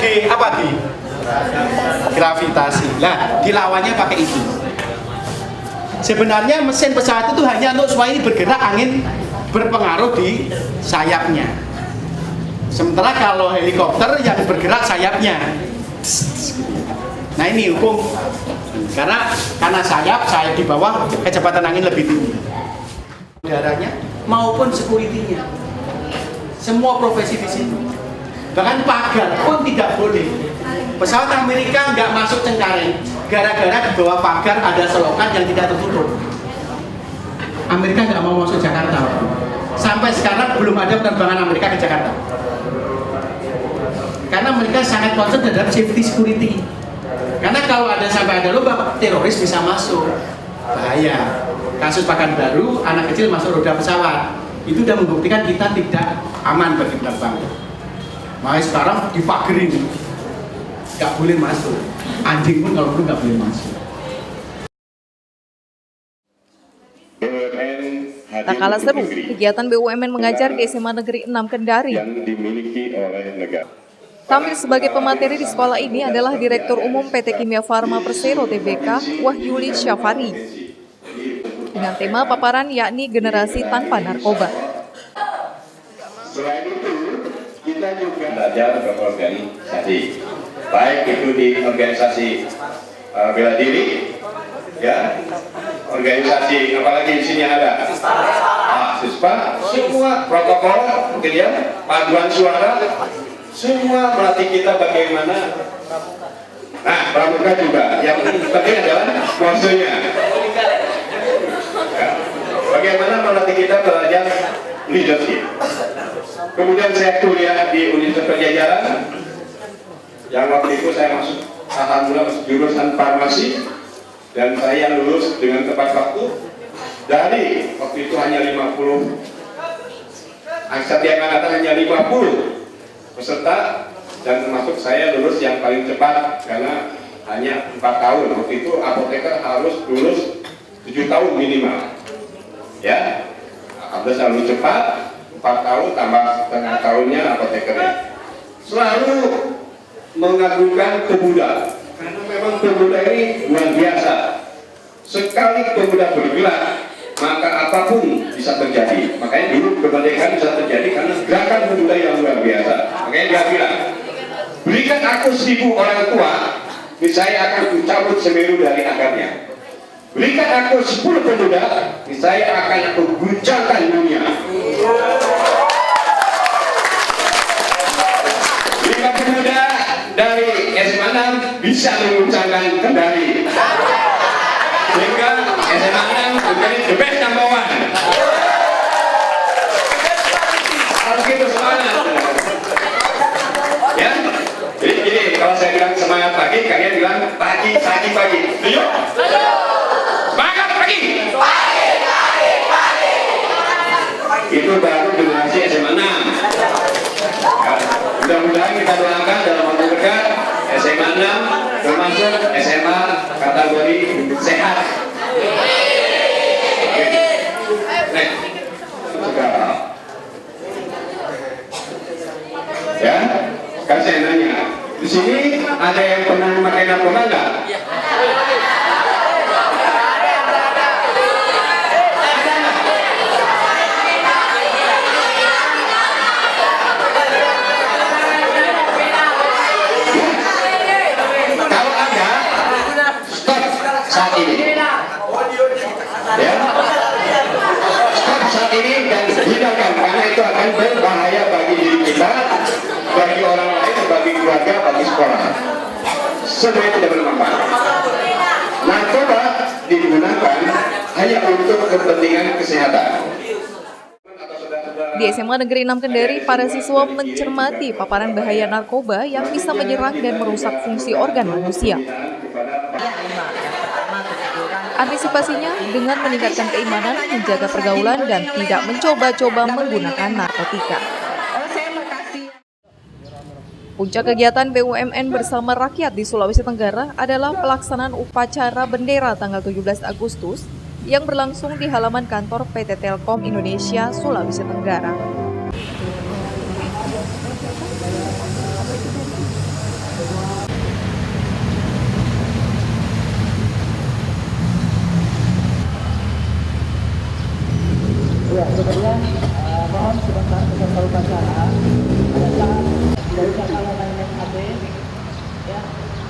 di gravitasi. Nah, dilawannya pakai itu. Sebenarnya mesin pesawat itu hanya untuk supaya ini bergerak, angin berpengaruh di sayapnya. Sementara kalau helikopter yang bergerak sayapnya. Nah ini hukum. Karena sayap di bawah, kecepatan angin lebih tinggi. Udaranya maupun security-nya. Semua profesi di sini. Bahkan pagar pun tidak boleh. Pesawat Amerika nggak masuk Cengkareng gara-gara di bawah pagar ada selokan yang tidak tertutup. Amerika nggak mau masuk Jakarta. Sampai sekarang belum ada penerbangan Amerika ke Jakarta. Karena mereka sangat concern terhadap safety security. Karena kalau sampai ada lubang, teroris bisa masuk. Bahaya. Kasus Pekanbaru, anak kecil masuk roda pesawat. Itu sudah membuktikan kita tidak aman bagi penerbang. Makanya sekarang dipagerin. Nggak boleh masuk. Anjing pun kalau perlu nggak boleh masuk. Tak kalah seru, kegiatan BUMN mengajar di SMA Negeri 6 Kendari. Yang dimiliki oleh negara. Tampil sebagai pemateri di sekolah ini adalah Direktur Umum PT Kimia Farma Persero Tbk, Wahyuli Syafari. Dengan tema paparan yakni generasi tanpa narkoba. Selain itu, kita juga belajar berorganisasi. Baik itu di organisasi bela diri, ya, organisasi apalagi di sini ada siswa, semua protokol, mungkin ya, paduan suara, semua melatih kita bagaimana. Nah, pramuka juga, yang penting adalah sponsornya. Ya, bagaimana melatih kita belajar leadership. Kemudian saya kuliah di Universitas Pajajaran, yang waktu itu saya masuk, alhamdulillah masuk jurusan farmasi, dan saya lulus dengan tepat waktu. Dari waktu itu hanya 50, setiap angkatan hanya 50 peserta, dan termasuk saya lulus yang paling cepat karena hanya 4 tahun. Waktu itu apoteker harus lulus 7 tahun minimal. Ya, alhamdulillah saya lulus cepat, 4 tahun tambah setengah tahunnya apotekernya. Selalu mengagumkan pemuda, karena memang pemuda ini luar biasa. Sekali pemuda bergerak, maka apapun bisa terjadi. Makanya dulu kemerdekaan bisa terjadi karena gerakan pemuda yang luar biasa. Makanya dia bilang, berikan aku 1000 orang tua, saya akan mencabut Semeru dari akarnya. Berikan aku 10 pemuda, saya akan aku guncangkan dunia. 5 pemuda dari SMA 6 bisa menguncangkan Kendari. Sehingga SMA 6 menjadi the best number one. Harus gitu semangat. Ya, jadi kalau saya bilang semangat pagi, kalian bilang pagi. Setuju? Semangat pagi. Itu baru generasi SMA 6. Ya, mudah-mudahan kita doakan dalam waktu dekat SMA 6 termasuk SMA kategori sehat. Sekarang, ya, kan saya nanya, di sini ada yang pernah memakai narkoba nggak? Saat ini, ya, stop saat ini dan hindarkan, karena itu akan berbahaya bagi diri kita, bagi orang lain, bagi keluarga, bagi sekolah. Semuanya tidak bermanfaat. Narkoba digunakan hanya untuk kepentingan kesehatan. Di SMA Negeri 6 Kendari, para siswa mencermati paparan bahaya narkoba yang bisa menyerang dan merusak fungsi organ manusia. Antisipasinya dengan meningkatkan keimanan, menjaga pergaulan, dan tidak mencoba-coba menggunakan narkotika. Puncak kegiatan BUMN bersama rakyat di Sulawesi Tenggara adalah pelaksanaan upacara bendera tanggal 17 Agustus yang berlangsung di halaman kantor PT Telkom Indonesia, Sulawesi Tenggara.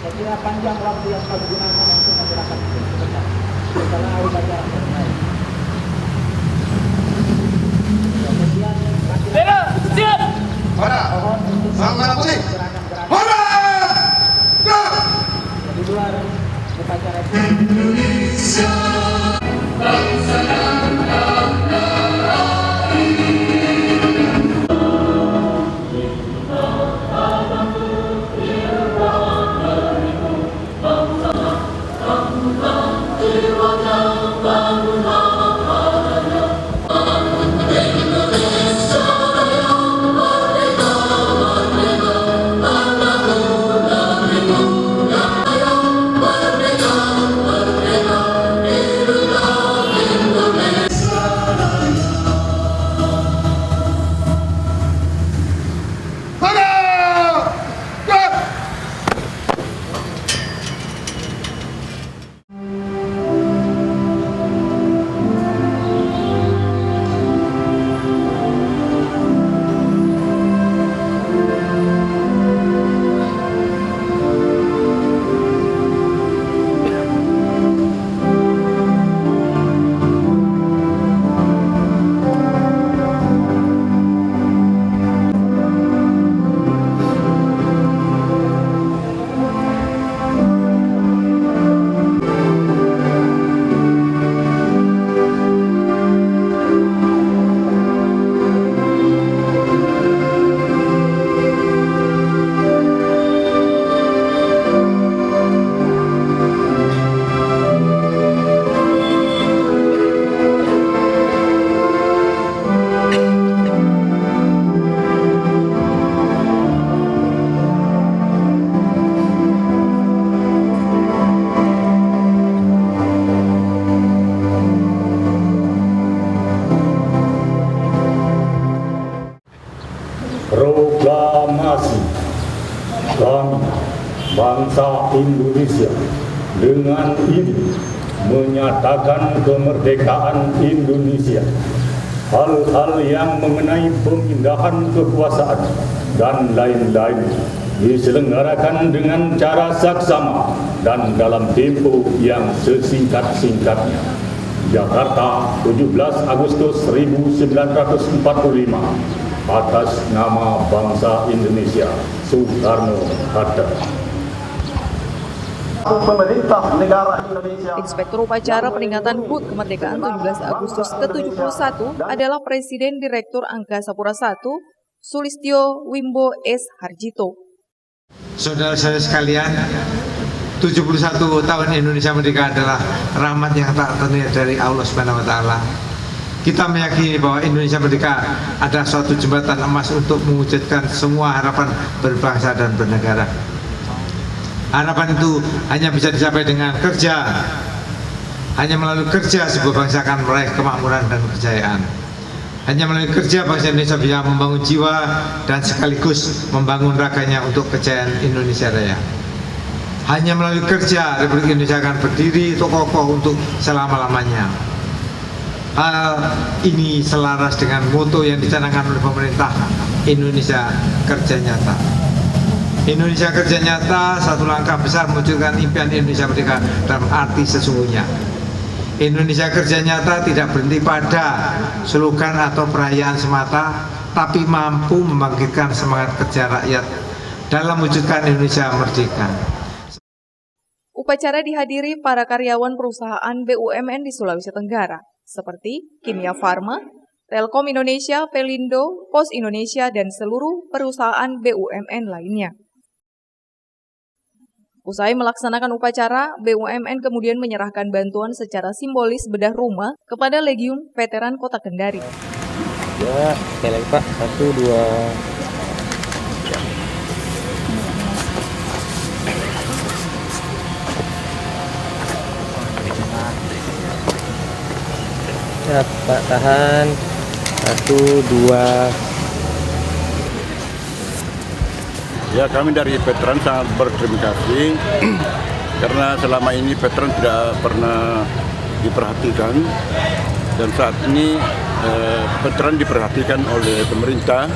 Saya kira panjang waktu yang kau gunakan untuk masyarakat itu sebentar. Setelah upacara selesai. Kemudian siap. mohon untuk di luar upacara itu. Proklamasi kami bangsa Indonesia dengan ini menyatakan kemerdekaan Indonesia. Hal-hal yang mengenai pemindahan kekuasaan dan lain-lain diselenggarakan dengan cara saksama dan dalam tempo yang sesingkat-singkatnya. Jakarta, 17 Agustus 1945. Atas nama bangsa Indonesia, Soekarno-Hatta. Pemerintah negara Indonesia. Inspektur Upacara Peringatan HUT Kemerdekaan 17 Agustus ke-71 adalah Presiden Direktur Angkasa Pura I, Sulistyo Wimbo S. Harjito. Saudara-saudara sekalian, 71 tahun Indonesia Merdeka adalah rahmat yang tak ternilai dari Allah Subhanahu wa taala. Kita meyakini bahwa Indonesia Merdeka adalah suatu jembatan emas untuk mewujudkan semua harapan berbangsa dan bernegara. Harapan itu hanya bisa dicapai dengan kerja. Hanya melalui kerja sebuah bangsa akan meraih kemakmuran dan kejayaan. Hanya melalui kerja bangsa Indonesia bisa membangun jiwa dan sekaligus membangun raganya untuk kejayaan Indonesia Raya. Hanya melalui kerja Republik Indonesia akan berdiri kokoh untuk selama-lamanya. Hal ini selaras dengan moto yang dicanangkan oleh pemerintah, Indonesia Kerja Nyata. Indonesia Kerja Nyata, satu langkah besar mewujudkan impian Indonesia Merdeka dalam arti sesungguhnya. Indonesia Kerja Nyata tidak berhenti pada slogan atau perayaan semata, tapi mampu membangkitkan semangat kerja rakyat dalam mewujudkan Indonesia Merdeka. Upacara dihadiri para karyawan perusahaan BUMN di Sulawesi Tenggara, seperti Kimia Farma, Telkom Indonesia, Pelindo, Pos Indonesia, dan seluruh perusahaan BUMN lainnya. Usai melaksanakan upacara, BUMN kemudian menyerahkan bantuan secara simbolis bedah rumah kepada Legiun Veteran Kota Kendari. Ya, sekali lagi Pak, 1, 2. Ya, Pak, tahan. 1, 2. Ya, kami dari veteran sangat berterima kasih karena selama ini veteran tidak pernah diperhatikan, dan saat ini veteran diperhatikan oleh pemerintah,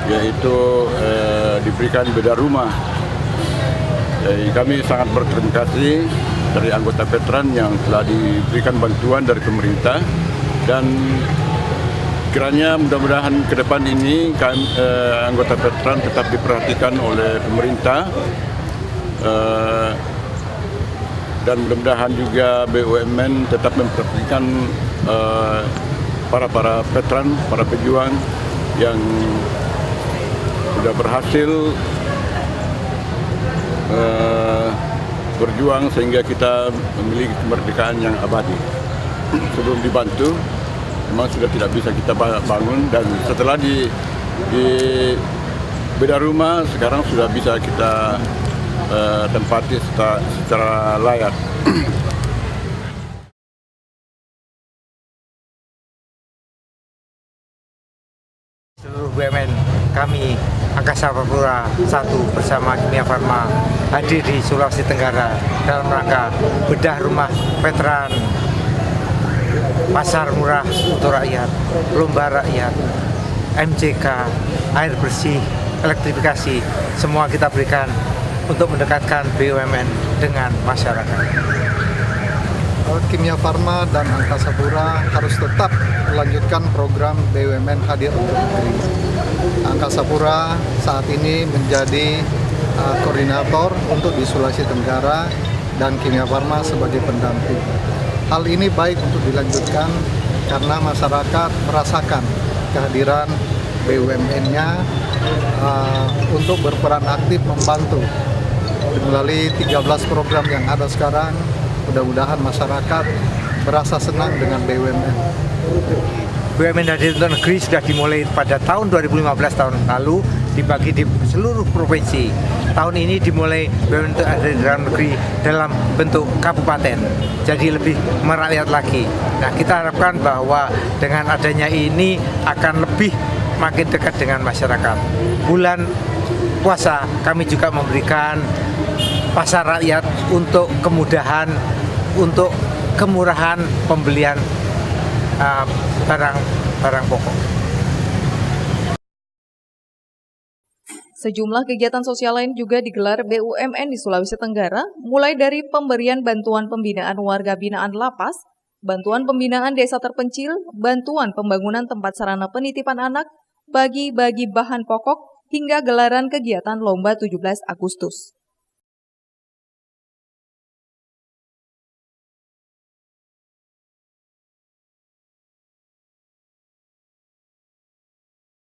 yaitu diberikan bedah rumah. Jadi kami sangat berterima kasih dari anggota veteran yang telah diberikan bantuan dari pemerintah, dan kiranya mudah-mudahan ke depan ini anggota veteran tetap diperhatikan oleh pemerintah, dan mudah-mudahan juga BUMN tetap memperhatikan para veteran, para pejuang yang sudah berhasil berjuang sehingga kita memiliki kemerdekaan yang abadi. Sebelum dibantu, memang sudah tidak bisa kita bangun, dan setelah di beda rumah, sekarang sudah bisa kita tempati secara layak. Seluruh BUMN kami Angkasa Pura I bersama Kimia Farma hadir di Sulawesi Tenggara dalam rangka bedah rumah veteran, pasar murah untuk rakyat, lomba rakyat, MCK, air bersih, elektrifikasi, semua kita berikan untuk mendekatkan BUMN dengan masyarakat. Kimia Farma dan Angkasa Pura harus tetap melanjutkan program BUMN hadir untuk negeri. Angkasa Pura saat ini menjadi koordinator untuk di Sulawesi Tenggara dan Kimia Farma sebagai pendamping. Hal ini baik untuk dilanjutkan karena masyarakat merasakan kehadiran BUMN-nya untuk berperan aktif membantu melalui 13 program yang ada sekarang. Mudah-mudahan masyarakat merasa senang dengan BUMN. BUMN hadir untuk negeri sudah dimulai pada tahun 2015 tahun lalu, dibagi di seluruh provinsi. Tahun ini dimulai BUMN untuk hadir di dalam negeri dalam bentuk kabupaten, jadi lebih merakyat lagi. Nah, kita harapkan bahwa dengan adanya ini akan lebih makin dekat dengan masyarakat. Bulan puasa kami juga memberikan pasar rakyat untuk kemudahan, untuk kemurahan pembelian barang pokok. Sejumlah kegiatan sosial lain juga digelar BUMN di Sulawesi Tenggara, mulai dari pemberian bantuan pembinaan warga binaan lapas, bantuan pembinaan desa terpencil, bantuan pembangunan tempat sarana penitipan anak, bagi-bagi bahan pokok, hingga gelaran kegiatan Lomba 17 Agustus.